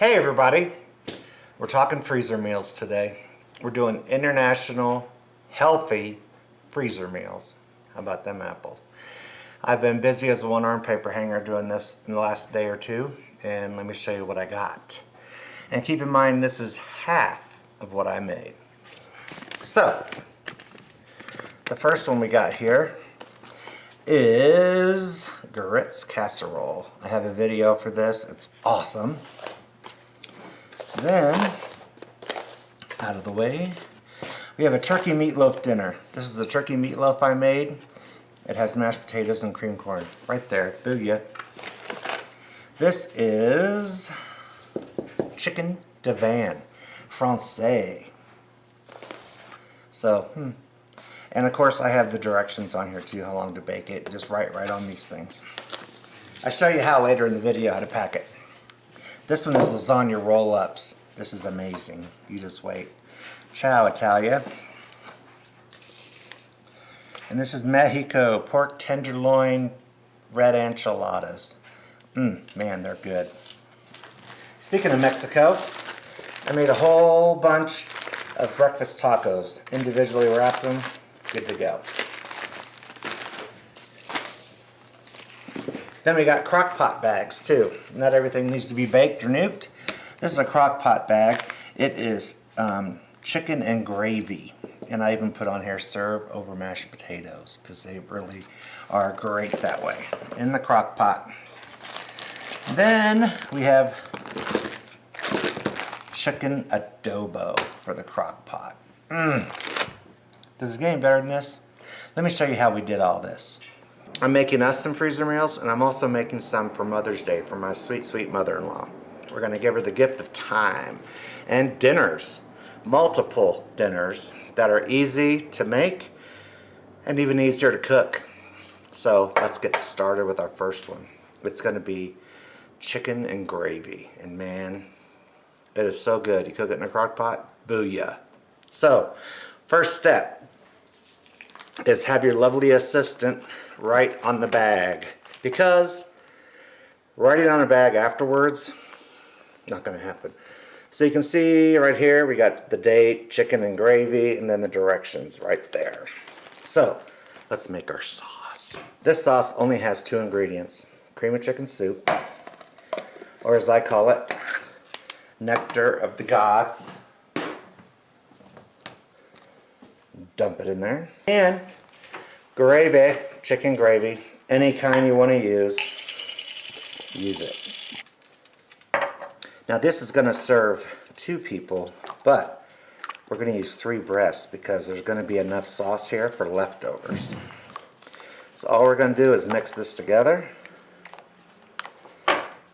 Hey everybody, we're talking freezer meals today. We're doing international healthy freezer meals. How about them apples? I've been busy as a one-arm paper hanger doing this in the last day or two, and let me show you what I got. And keep in mind this is half of what I made. So, the first one we got here is grits casserole. I have a video for this, it's awesome. Then, out of the way, we have a turkey meatloaf dinner. This is the turkey meatloaf I made. It has mashed potatoes and cream corn. Right there, booyah. This is chicken Divan, Francais. So, and of course I have the directions on here too, how long to bake it. Just write right on these things. I'll show you how later in the video how to pack it. This one is Lasagna Rollups. This is amazing. You just wait. Ciao, Italia. And this is Mexico pork tenderloin red enchiladas. Man, they're good. Speaking of Mexico, I made a whole bunch of breakfast tacos. Individually wrapped them. Good to go. Then we got crock pot bags too. Not everything needs to be baked or nuked. This is a crock pot bag. It is chicken and gravy. And I even put on here serve over mashed potatoes because they really are great that way in the crock pot. Then we have chicken adobo for the crock pot. Does it get any better than this? Let me show you how we did all this. I'm making us some freezer meals, and I'm also making some for Mother's Day for my sweet, sweet mother-in-law. We're going to give her the gift of time and dinners, multiple dinners that are easy to make and even easier to cook. So let's get started with our first one. It's going to be chicken and gravy, and man, it is so good. You cook it in a crock pot, booyah. So, first step is have your lovely assistant write on the bag, because writing on a bag afterwards, not going to happen. So you can see right here we got the date, chicken and gravy, and then the directions right there. So let's make our sauce. This sauce only has 2 ingredients: cream of chicken soup, or as I call it, nectar of the gods. Dump it in there. And gravy, chicken gravy, any kind you want to use it. Now this is going to serve 2 people, but we're going to use 3 breasts because there's going to be enough sauce here for leftovers. So all we're going to do is mix this together.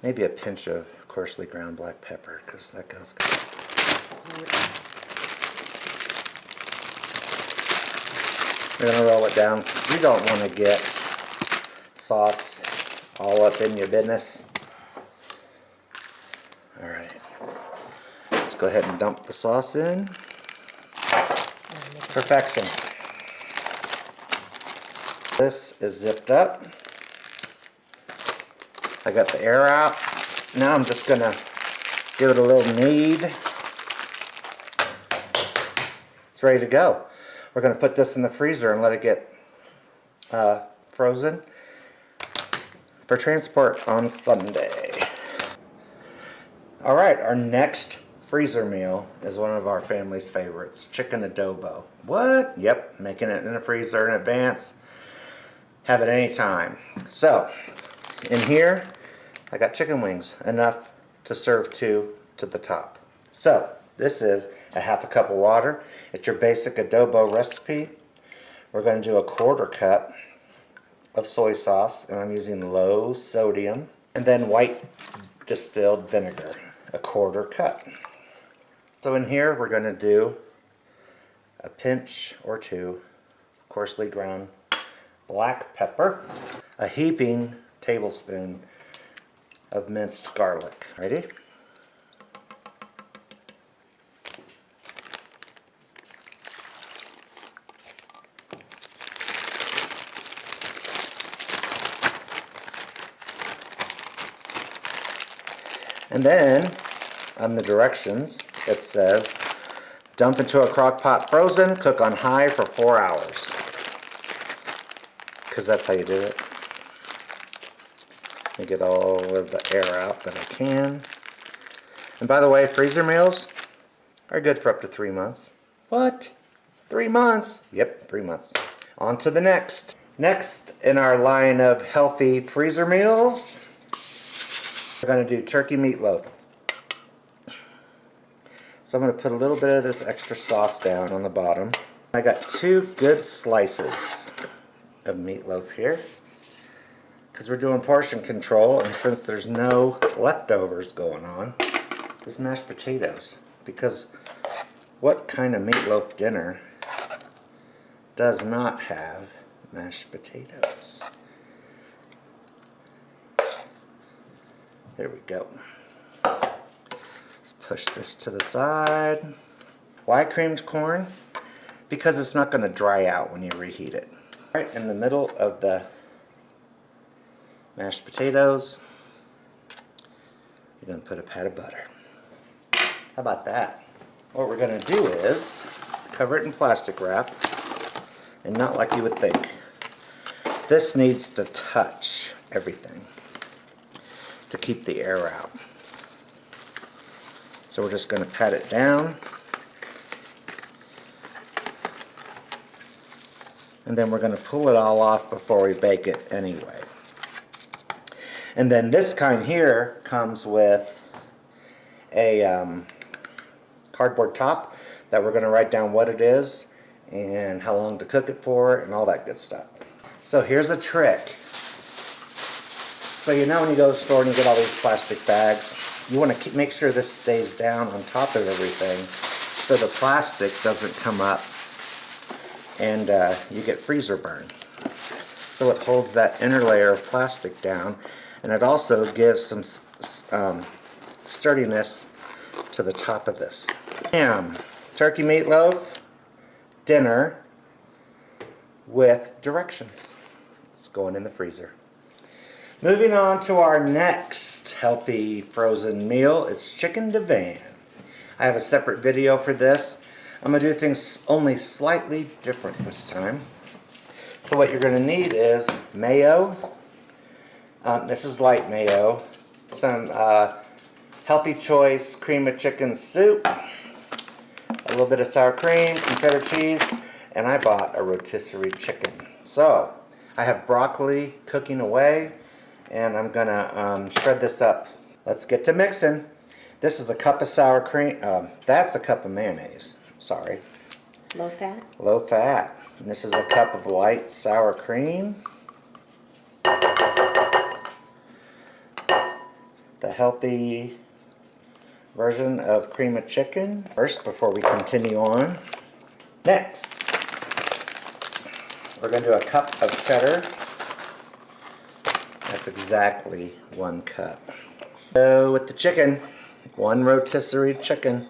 Maybe a pinch of coarsely ground black pepper because that goes good. We're going to roll it down. You don't want to get sauce all up in your business. Alright. Let's go ahead and dump the sauce in. Perfection. This is zipped up. I got the air out. Now I'm just going to give it a little knead. It's ready to go. We're going to put this in the freezer and let it get frozen for transport on Sunday. Alright, our next freezer meal is one of our family's favorites, chicken adobo. What? Yep, making it in the freezer in advance. Have it any time. So, in here, I got chicken wings, enough to serve 2 to the top. So, this is a half a cup of water. It's your basic adobo recipe. We're going to do a 1/4 cup of soy sauce, and I'm using low sodium. And then white distilled vinegar, a 1/4 cup. So in here we're going to do a pinch or 2 coarsely ground black pepper, a heaping tablespoon of minced garlic. Ready? And then on the directions, it says, dump into a crock pot frozen, cook on high for 4 hours. Because that's how you do it. Let me get all of the air out that I can. And by the way, freezer meals are good for up to 3 months. What? 3 months? Yep, 3 months. On to the next. Next in our line of healthy freezer meals, we're going to do turkey meatloaf. So I'm going to put a little bit of this extra sauce down on the bottom. I got 2 good slices of meatloaf here because we're doing portion control, and since there's no leftovers going on, just mashed potatoes. Because what kind of meatloaf dinner does not have mashed potatoes? There we go. Let's push this to the side. Why creamed corn? Because it's not going to dry out when you reheat it. Right in the middle of the mashed potatoes, you're going to put a pat of butter. How about that? What we're going to do is cover it in plastic wrap, and not like you would think. This needs to touch everything to keep the air out. So we're just going to pat it down, and then we're going to pull it all off before we bake it anyway. And then this kind here comes with a cardboard top that we're going to write down what it is and how long to cook it for and all that good stuff. So here's a trick. So you know when you go to the store and you get all these plastic bags, you want to make sure this stays down on top of everything so the plastic doesn't come up and you get freezer burn. So it holds that inner layer of plastic down, and it also gives some sturdiness to the top of this. Bam! Turkey meatloaf dinner with directions. It's going in the freezer. Moving on to our next healthy frozen meal, it's chicken Divan. I have a separate video for this. I'm going to do things only slightly different this time. So what you're going to need is mayo. This is light mayo. Some Healthy Choice cream of chicken soup. A little bit of sour cream, some cheddar cheese, and I bought a rotisserie chicken. So I have broccoli cooking away, and I'm gonna shred this up. Let's get to mixing. This is a cup of sour cream. That's a cup of mayonnaise. Sorry. Low fat? Low fat. And this is a cup of light sour cream. The healthy version of cream of chicken. First, before we continue on. Next, we're going to do a cup of cheddar. That's exactly 1 cup. So with the chicken, 1 rotisserie chicken.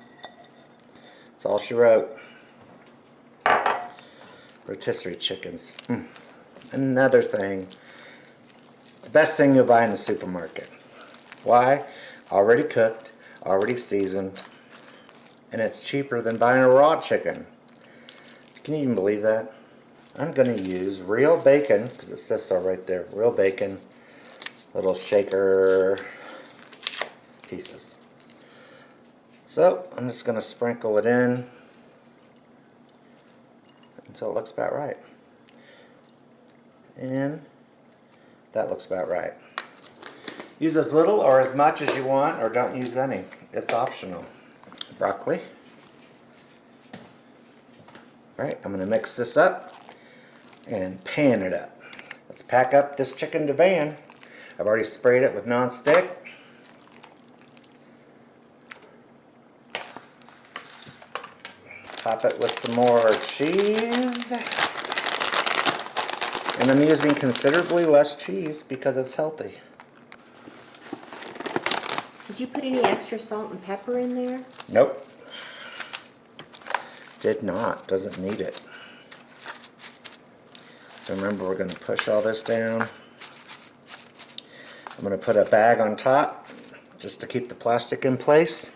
That's all she wrote. Rotisserie chickens. Another thing. The best thing you'll buy in the supermarket. Why? Already cooked, already seasoned, and it's cheaper than buying a raw chicken. Can you even believe that? I'm going to use real bacon, because it says so right there, real bacon, little shaker pieces. So I'm just going to sprinkle it in until it looks about right. And that looks about right. Use as little or as much as you want, or don't use any. It's optional. Broccoli. Alright, I'm going to mix this up and pan it up. Let's pack up this chicken Divan. I've already sprayed it with non-stick. Top it with some more cheese. And I'm using considerably less cheese because it's healthy. Did you put any extra salt and pepper in there? Nope. Did not. Doesn't need it. So remember, we're going to push all this down. I'm going to put a bag on top just to keep the plastic in place.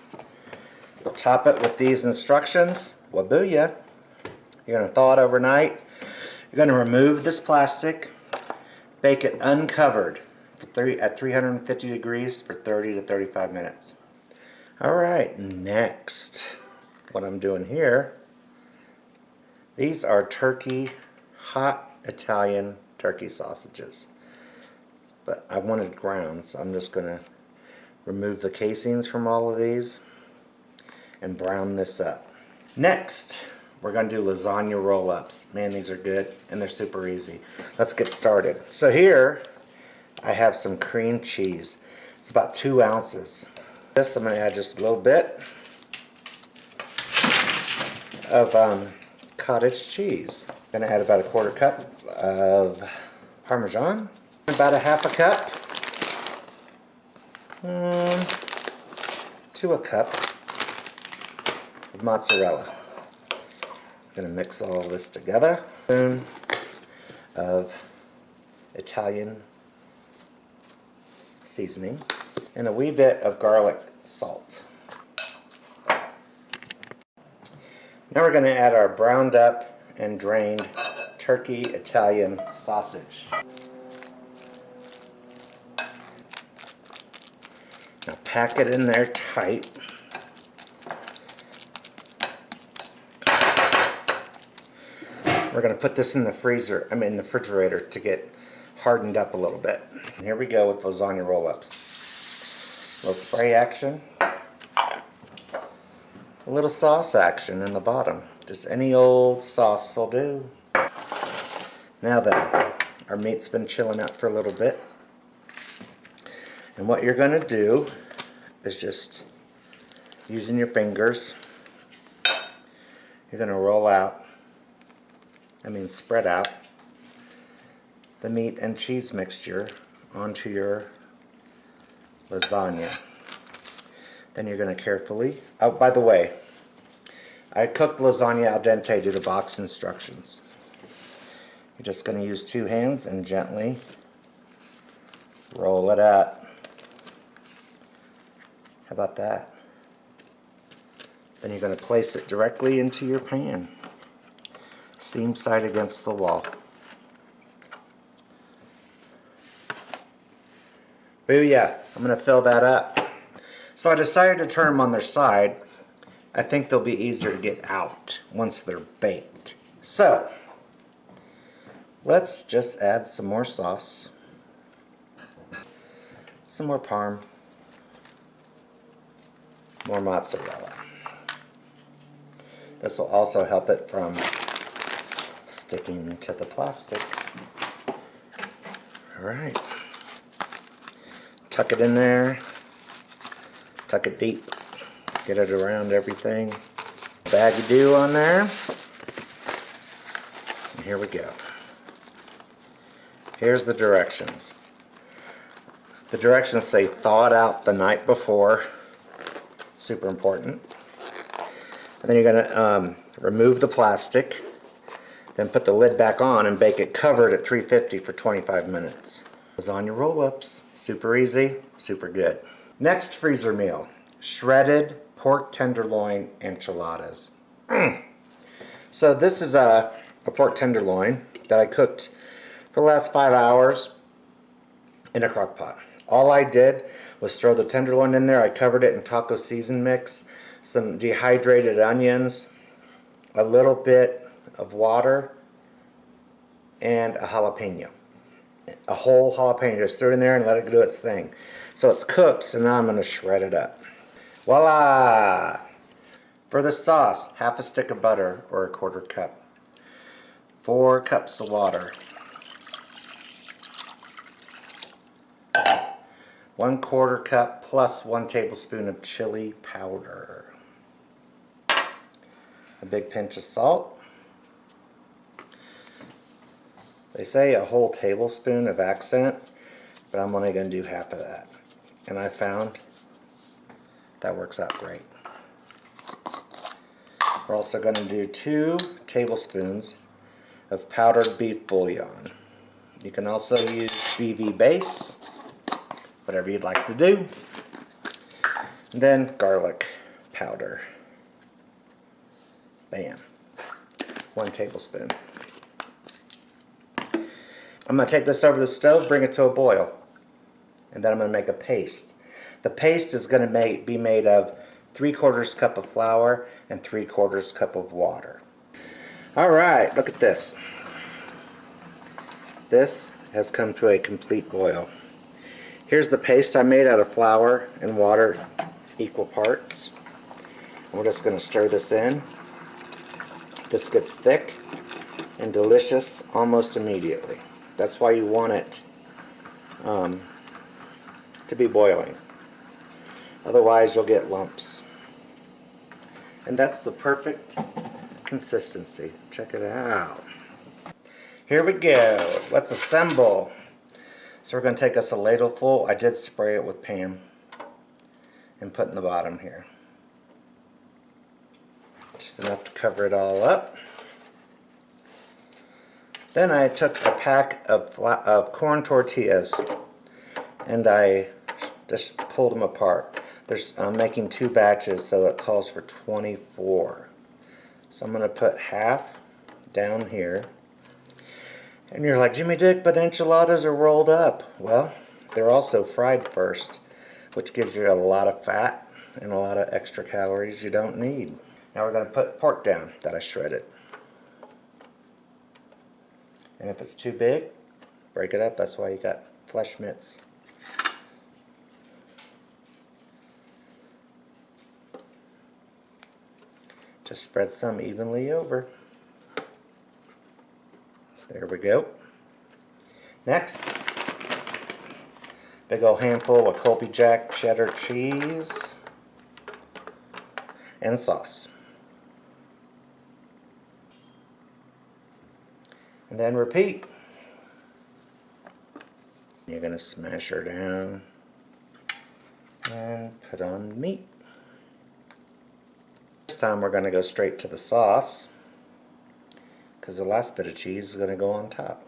Top it with these instructions. Wabooya. You're going to thaw it overnight. You're going to remove this plastic. Bake it uncovered at 350 degrees for 30 to 35 minutes. Alright, next, what I'm doing here, these are turkey, hot Italian turkey sausages. But I wanted ground, so I'm just going to remove the casings from all of these and brown this up. Next, we're going to do lasagna roll-ups. Man, these are good and they're super easy. Let's get started. So here I have some cream cheese. It's about 2 ounces. This I'm going to add just a little bit of cottage cheese. I'm going to add about a 1/4 cup of Parmesan, about a 1/2 cup to a cup of mozzarella. I'm going to mix all this together. A spoon of Italian seasoning and a wee bit of garlic salt. Now we're going to add our browned up and drained turkey Italian sausage. Now pack it in there tight. We're going to put this in the refrigerator to get hardened up a little bit. And here we go with lasagna roll-ups. A little spray action. A little sauce action in the bottom. Just any old sauce will do. Now then, our meat's been chilling out for a little bit. And what you're going to do is just using your fingers, you're going to spread out the meat and cheese mixture onto your lasagna. Then you're going to carefully, oh, by the way, I cooked lasagna al dente due to box instructions. You're just going to use 2 hands and gently roll it out. How about that? Then you're going to place it directly into your pan, seam side against the wall. Booyah! I'm going to fill that up. So I decided to turn them on their side. I think they'll be easier to get out once they're baked. So let's just add some more sauce, some more parm, more mozzarella. This will also help it from sticking to the plastic. Alright. Tuck it in there. Tuck it deep. Get it around everything. Baggy-doo on there. And here we go. Here's the directions. The directions say thaw it out the night before. Super important. And then you're going to remove the plastic. Then put the lid back on and bake it covered at 350 for 25 minutes. Lasagna roll-ups. Super easy, super good. Next freezer meal. Shredded pork tenderloin enchiladas. So this is a pork tenderloin that I cooked for the last 5 hours in a crock pot. All I did was throw the tenderloin in there. I covered it in taco season mix, some dehydrated onions, a little bit of water, and a jalapeno. A whole jalapeno. Just throw it in there and let it do its thing. So it's cooked, so now I'm going to shred it up. Voila! For the sauce, 1/2 stick of butter or a 1/4 cup. 4 cups of water. 1/4 cup plus 1 tablespoon of chili powder. A big pinch of salt. They say a whole tablespoon of accent, but I'm only going to do 1/2 of that. And I found that works out great. We're also going to do 2 tablespoons of powdered beef bouillon. You can also use BV base, whatever you'd like to do. And then garlic powder. Bam. 1 tablespoon. I'm going to take this over the stove, bring it to a boil. And then I'm going to make a paste. The paste is going to be made of 3/4 cup of flour and 3/4 cup of water. Alright, look at this. This has come to a complete boil. Here's the paste I made out of flour and water, equal parts. We're just going to stir this in. This gets thick and delicious almost immediately. That's why you want it to be boiling. Otherwise you'll get lumps. And that's the perfect consistency. Check it out. Here we go. Let's assemble. So we're going to take us a ladle full. I did spray it with Pam and put in the bottom here. Just enough to cover it all up. Then I took a pack of corn tortillas and I just pulled them apart. I'm making 2 batches, so it calls for 24. So I'm going to put half down here. And you're like, Jimmy Dick, but enchiladas are rolled up. Well, they're also fried first, which gives you a lot of fat and a lot of extra calories you don't need. Now we're going to put pork down that I shredded. And if it's too big, break it up. That's why you got flesh mitts. Just spread some evenly over. There we go. Next, big old handful of Colby Jack cheddar cheese and sauce. And then repeat. You're going to smash her down and put on meat. This time we're going to go straight to the sauce because the last bit of cheese is going to go on top.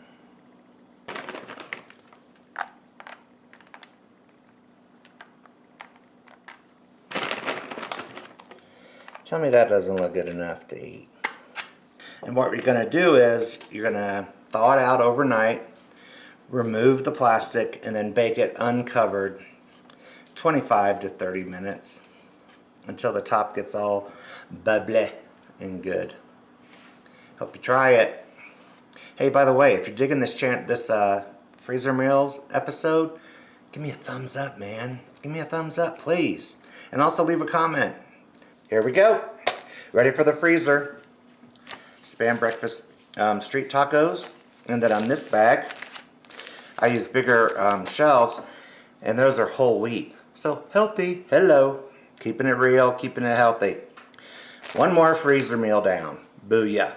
Tell me that doesn't look good enough to eat. And what you're going to do is you're going to thaw it out overnight, remove the plastic, and then bake it uncovered 25 to 30 minutes until the top gets all bubbly and good. Hope you try it. Hey, by the way, if you're digging this Freezer Meals episode, give me a thumbs up, man. Give me a thumbs up, please. And also leave a comment. Here we go. Ready for the freezer. Spam breakfast street tacos. And then on this bag, I use bigger shells, and those are whole wheat. So healthy. Hello. Keeping it real, keeping it healthy. One more freezer meal down. Booyah.